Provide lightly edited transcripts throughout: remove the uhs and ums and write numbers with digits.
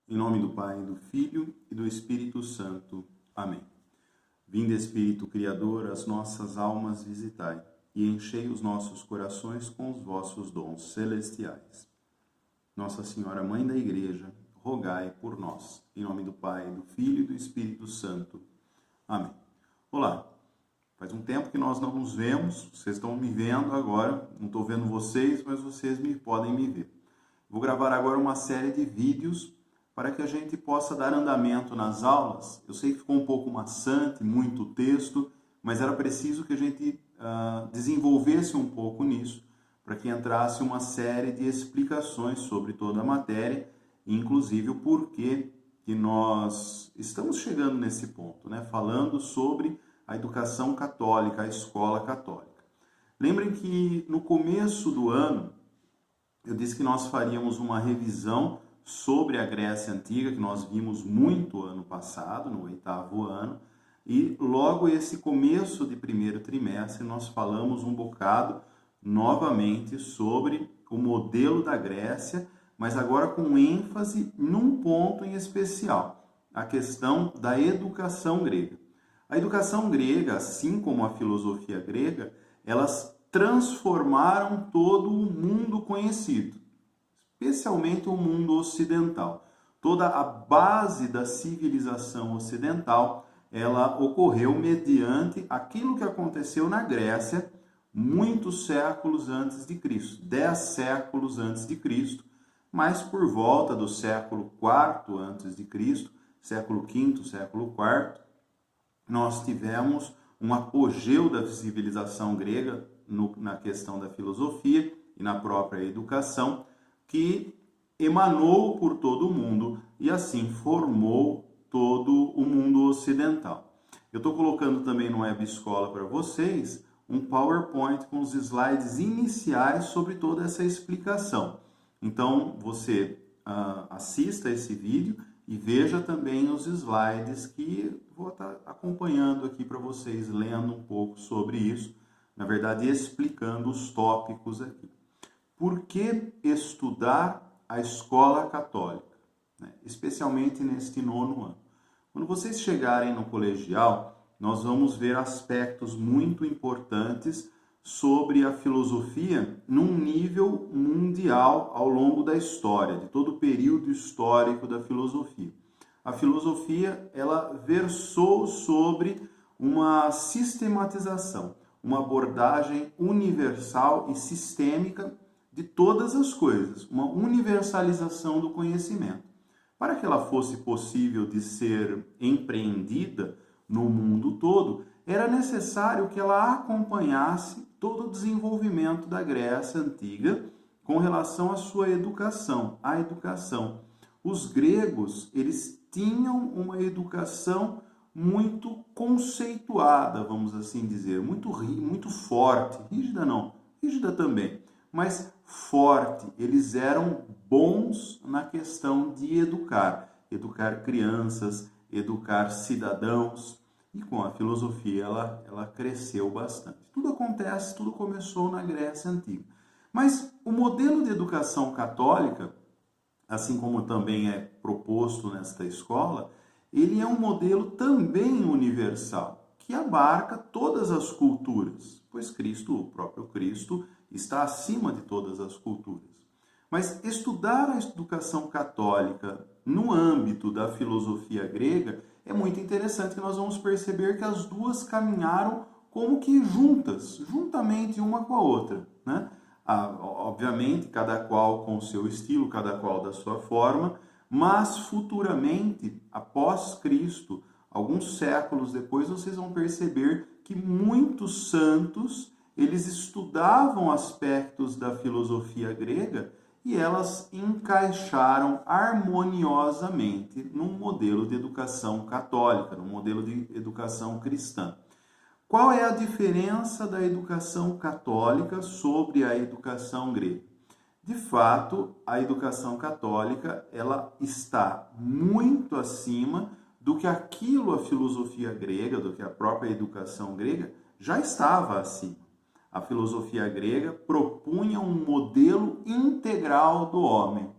Em nome do Pai, do Filho e do Espírito Santo. Amém. Vinde, Espírito Criador, as nossas almas visitai, e enchei os nossos corações com os vossos dons celestiais. Nossa Senhora, Mãe da Igreja, rogai por nós. Em nome do Pai, do Filho e do Espírito Santo. Amém. Olá, faz um tempo que nós não nos vemos, vocês estão me vendo agora, não estou vendo vocês, mas vocês podem me ver. Vou gravar agora uma série de vídeos para que a gente possa dar andamento nas aulas. Eu sei que ficou um pouco maçante, muito texto, mas era preciso que a gente desenvolvesse um pouco nisso, para que entrasse uma série de explicações sobre toda a matéria, inclusive o porquê que nós estamos chegando nesse ponto, né? Falando sobre a educação católica, a escola católica. Lembrem que no começo do ano, eu disse que nós faríamos uma revisão sobre a Grécia Antiga, que nós vimos muito ano passado, no 8º ano, e logo esse começo de primeiro trimestre nós falamos um bocado novamente sobre o modelo da Grécia, mas agora com ênfase num ponto em especial, a questão da educação grega. A educação grega, assim como a filosofia grega, elas transformaram todo o mundo conhecido, especialmente o mundo ocidental. Toda a base da civilização ocidental, ela ocorreu mediante aquilo que aconteceu na Grécia muitos séculos antes de Cristo, 10 séculos antes de Cristo, mas por volta do século IV antes de Cristo, século V, século IV, nós tivemos um apogeu da civilização grega na questão da filosofia e na própria educação, que emanou por todo o mundo e assim formou todo o mundo ocidental. Eu estou colocando também no Web Escola para vocês um PowerPoint com os slides iniciais sobre toda essa explicação. Então você assista esse vídeo e veja também os slides que vou estar acompanhando aqui para vocês, lendo um pouco sobre isso, na verdade explicando os tópicos aqui. Por que estudar a escola católica, né? Especialmente neste 9º ano? Quando vocês chegarem no colegial, nós vamos ver aspectos muito importantes sobre a filosofia num nível mundial ao longo da história, de todo o período histórico da filosofia. A filosofia, ela versou sobre uma sistematização, uma abordagem universal e sistêmica de todas as coisas, uma universalização do conhecimento. Para que ela fosse possível de ser empreendida no mundo todo, era necessário que ela acompanhasse todo o desenvolvimento da Grécia Antiga com relação à sua educação, a educação. Os gregos, eles tinham uma educação muito conceituada, vamos assim dizer, muito forte, rígida não, rígida também, mas forte. Eles eram bons na questão de educar crianças, educar cidadãos, e com a filosofia ela cresceu bastante. Tudo começou na Grécia Antiga. Mas o modelo de educação católica, assim como também é proposto nesta escola, ele é um modelo também universal, que abarca todas as culturas, pois Cristo, o próprio Cristo, está acima de todas as culturas. Mas estudar a educação católica no âmbito da filosofia grega é muito interessante, que nós vamos perceber que as duas caminharam como que juntamente uma com a outra, né? Obviamente, cada qual com o seu estilo, cada qual da sua forma, mas futuramente, após Cristo, alguns séculos depois, vocês vão perceber que muitos santos, eles estudavam aspectos da filosofia grega e elas encaixaram harmoniosamente num modelo de educação católica, num modelo de educação cristã. Qual é a diferença da educação católica sobre a educação grega? De fato, a educação católica, ela está muito acima do que aquilo a filosofia grega, do que a própria educação grega já estava acima. A filosofia grega propunha um modelo integral do homem.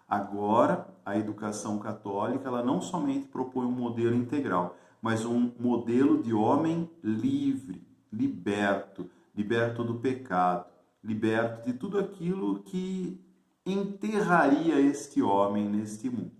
Agora, a educação católica, ela não somente propõe um modelo integral, mas um modelo de homem livre, liberto do pecado, liberto de tudo aquilo que enterraria este homem neste mundo.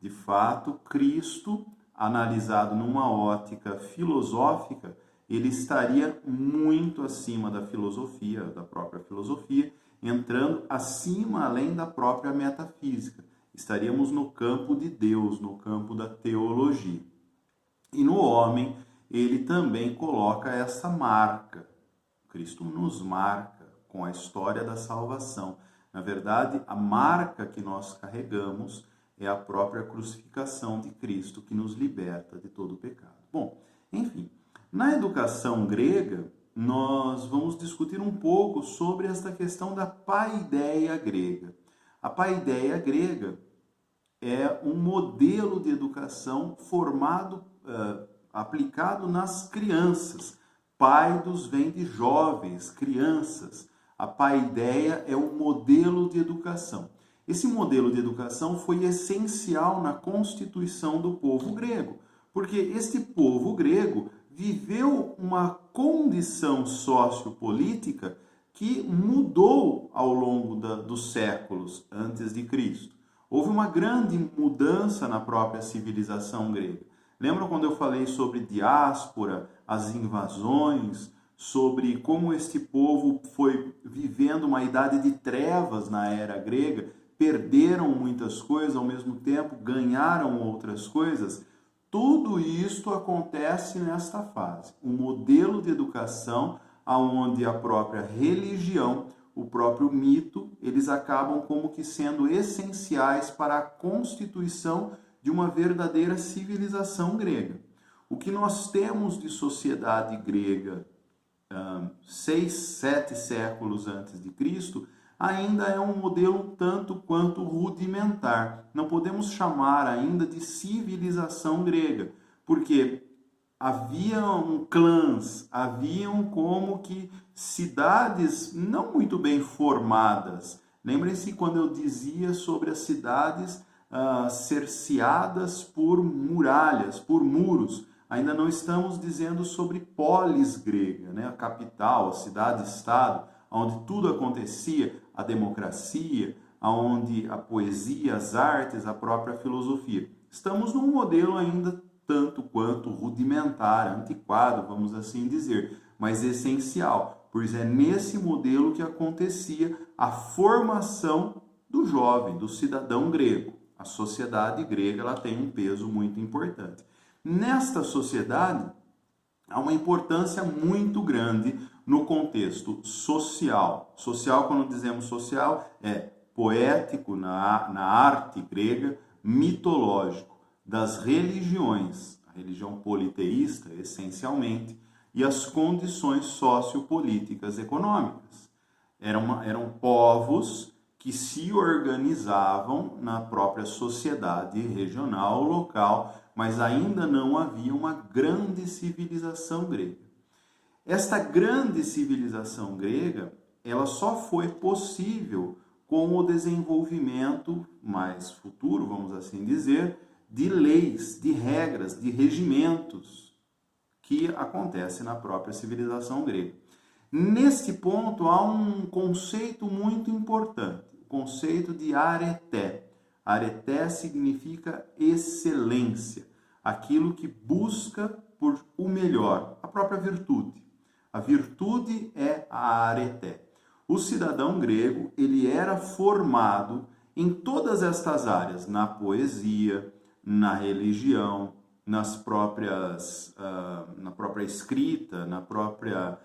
De fato, Cristo, analisado numa ótica filosófica, ele estaria muito acima da filosofia, da própria filosofia, entrando acima, além da própria metafísica. Estaríamos no campo de Deus, no campo da teologia. E no homem, ele também coloca essa marca. Cristo nos marca com a história da salvação. Na verdade, a marca que nós carregamos é a própria crucificação de Cristo, que nos liberta de todo o pecado. Bom, enfim, na educação grega, nós vamos discutir um pouco sobre esta questão da paideia grega. A paideia grega é um modelo de educação formado, aplicado nas crianças. Paidos vem de jovens, crianças. A paideia é o modelo de educação. Esse modelo de educação foi essencial na constituição do povo grego, porque este povo grego viveu uma condição sociopolítica que mudou ao longo dos séculos antes de Cristo. Houve uma grande mudança na própria civilização grega. Lembram quando eu falei sobre diáspora, as invasões, sobre como este povo foi vivendo uma idade de trevas na era grega, perderam muitas coisas, ao mesmo tempo ganharam outras coisas? Tudo isto acontece nesta fase. Um modelo de educação onde a própria religião, o próprio mito, eles acabam como que sendo essenciais para a constituição de uma verdadeira civilização grega. O que nós temos de sociedade grega 6, 7 séculos antes de Cristo ainda é um modelo tanto quanto rudimentar. Não podemos chamar ainda de civilização grega, porque haviam clãs, haviam como que cidades não muito bem formadas. Lembrem-se quando eu dizia sobre as cidades cerceadas por muralhas, por muros. Ainda não estamos dizendo sobre polis grega, né? A capital, a cidade-estado, onde tudo acontecia, a democracia, onde a poesia, as artes, a própria filosofia. Estamos num modelo ainda tanto quanto rudimentar, antiquado, vamos assim dizer, mas essencial, pois é nesse modelo que acontecia a formação do jovem, do cidadão grego. A sociedade grega ela tem um peso muito importante. Nesta sociedade, há uma importância muito grande no contexto social. Social, quando dizemos social, é poético na arte grega, mitológico, das religiões, a religião politeísta, essencialmente, e as condições sociopolíticas econômicas. Eram povos que se organizavam na própria sociedade regional, local, mas ainda não havia uma grande civilização grega. Esta grande civilização grega, ela só foi possível com o desenvolvimento mais futuro, vamos assim dizer, de leis, de regras, de regimentos que acontece na própria civilização grega. Neste ponto há um conceito muito importante, o conceito de areté. Areté significa excelência, aquilo que busca por o melhor, a própria virtude. A virtude é a areté. O cidadão grego, ele era formado em todas estas áreas, na poesia, na religião, na própria escrita, na própria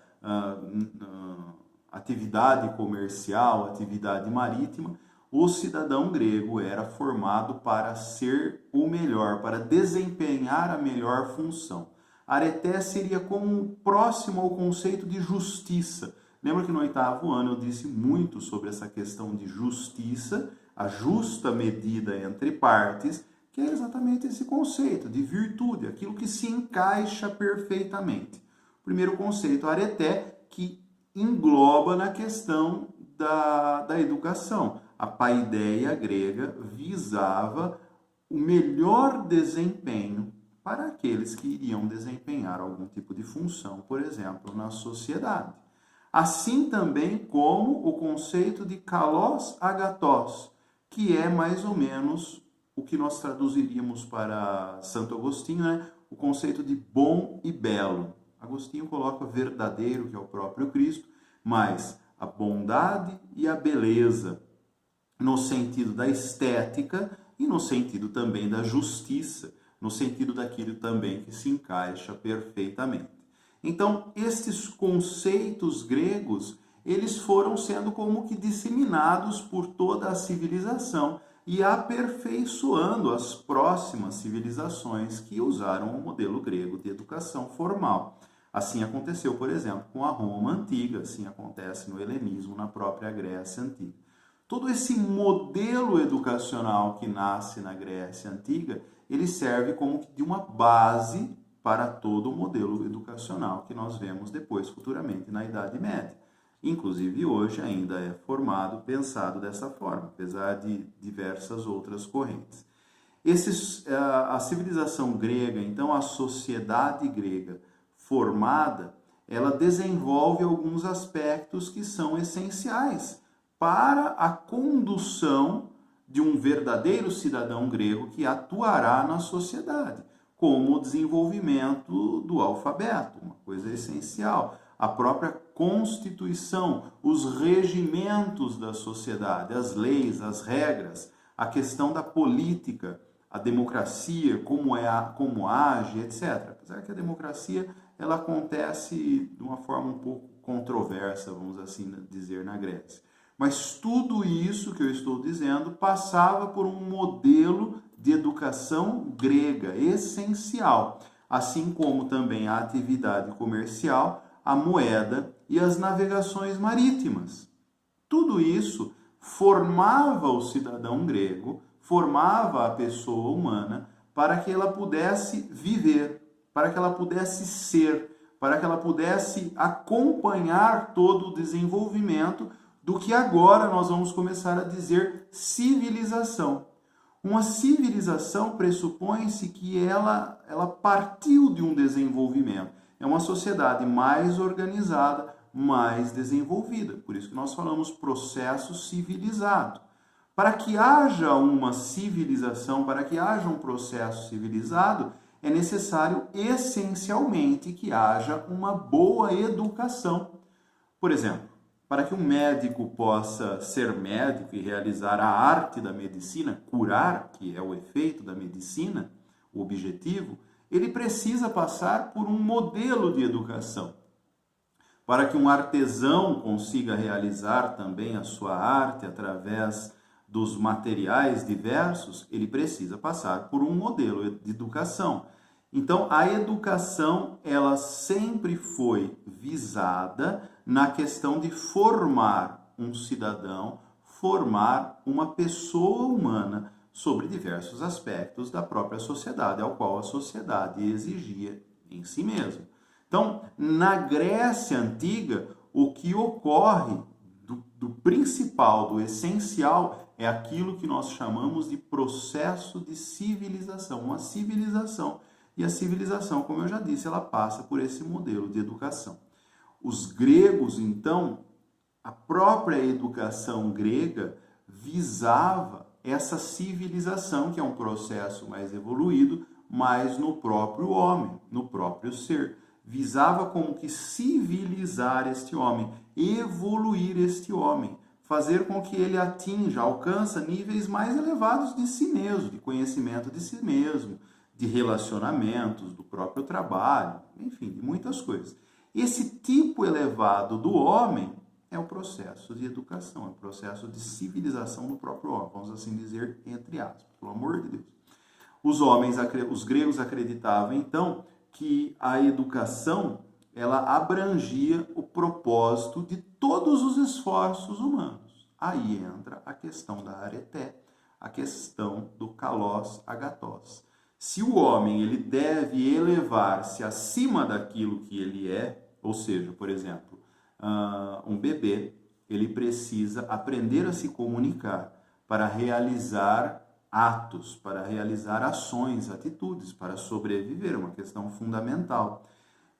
atividade comercial, atividade marítima. O cidadão grego era formado para ser o melhor, para desempenhar a melhor função. Areté seria como próximo ao conceito de justiça. Lembra que no 8º ano eu disse muito sobre essa questão de justiça, a justa medida entre partes, que é exatamente esse conceito de virtude, aquilo que se encaixa perfeitamente. O primeiro conceito, areté, que engloba na questão da educação. a paideia grega visava o melhor desempenho para aqueles que iriam desempenhar algum tipo de função, por exemplo, na sociedade. Assim também como o conceito de kalos agathos, que é mais ou menos o que nós traduziríamos para Santo Agostinho, né? O conceito de bom e belo. Agostinho coloca verdadeiro, que é o próprio Cristo, mas a bondade e a beleza, no sentido da estética e no sentido também da justiça, no sentido daquilo também que se encaixa perfeitamente. Então, estes conceitos gregos, eles foram sendo como que disseminados por toda a civilização e aperfeiçoando as próximas civilizações que usaram o modelo grego de educação formal. Assim aconteceu, por exemplo, com a Roma antiga, assim acontece no helenismo, na própria Grécia antiga. Todo esse modelo educacional que nasce na Grécia antiga, ele serve como de uma base para todo o modelo educacional que nós vemos depois, futuramente, na Idade Média. Inclusive, hoje ainda é formado, pensado dessa forma, apesar de diversas outras correntes. A civilização grega, então, a sociedade grega formada, ela desenvolve alguns aspectos que são essenciais para a condução de um verdadeiro cidadão grego que atuará na sociedade, como o desenvolvimento do alfabeto, uma coisa essencial, a própria constituição, os regimentos da sociedade, as leis, as regras, a questão da política, a democracia, como age, etc. Apesar que a democracia ela acontece de uma forma um pouco controversa, vamos assim dizer, na Grécia. Mas tudo isso que eu estou dizendo passava por um modelo de educação grega essencial, assim como também a atividade comercial, a moeda e as navegações marítimas. Tudo isso formava o cidadão grego, formava a pessoa humana para que ela pudesse viver, para que ela pudesse ser, para que ela pudesse acompanhar todo o desenvolvimento do que agora nós vamos começar a dizer civilização. Uma civilização pressupõe-se que ela partiu de um desenvolvimento. É uma sociedade mais organizada, mais desenvolvida. Por isso que nós falamos processo civilizado. Para que haja uma civilização, para que haja um processo civilizado, é necessário essencialmente que haja uma boa educação. Por exemplo, para que um médico possa ser médico e realizar a arte da medicina, curar, que é o efeito da medicina, o objetivo, ele precisa passar por um modelo de educação. Para que um artesão consiga realizar também a sua arte através dos materiais diversos, ele precisa passar por um modelo de educação. Então, a educação, ela sempre foi visada na questão de formar um cidadão, formar uma pessoa humana sobre diversos aspectos da própria sociedade, ao qual a sociedade exigia em si mesma. Então, na Grécia Antiga, o que ocorre do principal, do essencial, é aquilo que nós chamamos de processo de civilização, uma civilização. E a civilização, como eu já disse, ela passa por esse modelo de educação. Os gregos, então, a própria educação grega visava essa civilização, que é um processo mais evoluído, mas no próprio homem, no próprio ser. Visava como que civilizar este homem, evoluir este homem, fazer com que ele alcance níveis mais elevados de si mesmo, de conhecimento de si mesmo, de relacionamentos, do próprio trabalho, enfim, de muitas coisas. Esse tipo elevado do homem é o processo de educação, é o processo de civilização do próprio homem, vamos assim dizer, entre aspas, pelo amor de Deus. Os gregos acreditavam, então, que a educação ela abrangia o propósito de todos os esforços humanos. Aí entra a questão da areté, a questão do kalos agathos. Se o homem ele deve elevar-se acima daquilo que ele é, ou seja, por exemplo, um bebê, ele precisa aprender a se comunicar para realizar atos, para realizar ações, atitudes, para sobreviver, é uma questão fundamental.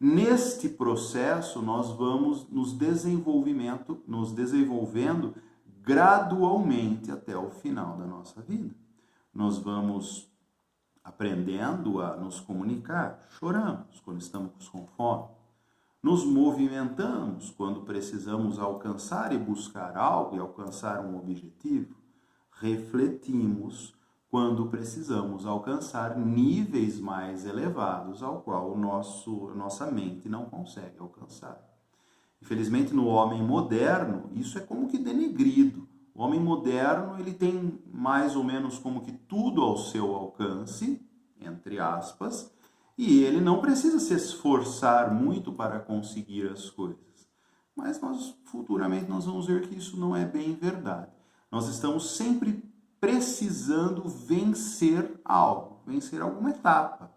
Neste processo, nós vamos nos desenvolvendo gradualmente até o final da nossa vida. Nós vamos aprendendo a nos comunicar, choramos quando estamos com fome, nos movimentamos quando precisamos alcançar e buscar algo e alcançar um objetivo, refletimos quando precisamos alcançar níveis mais elevados ao qual nossa mente não consegue alcançar. Infelizmente, no homem moderno, isso é como que denegrido. O homem moderno, ele tem mais ou menos como que tudo ao seu alcance, entre aspas, e ele não precisa se esforçar muito para conseguir as coisas. Mas futuramente nós vamos ver que isso não é bem verdade. Nós estamos sempre precisando vencer algo, vencer alguma etapa.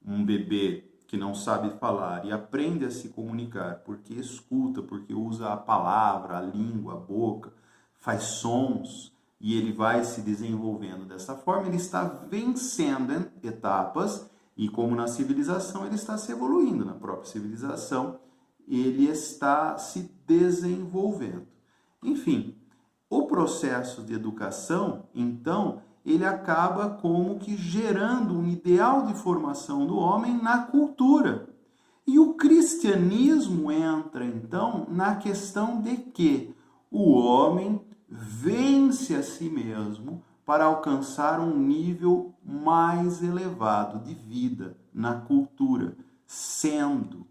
Um bebê que não sabe falar e aprende a se comunicar porque escuta, porque usa a palavra, a língua, a boca, faz sons e ele vai se desenvolvendo dessa forma, ele está vencendo etapas e como na civilização ele está se evoluindo, na própria civilização ele está se desenvolvendo. Enfim, o processo de educação, então, ele acaba como que gerando um ideal de formação do homem na cultura. E o cristianismo entra, então, na questão de que o homem vence a si mesmo para alcançar um nível mais elevado de vida na cultura, sendo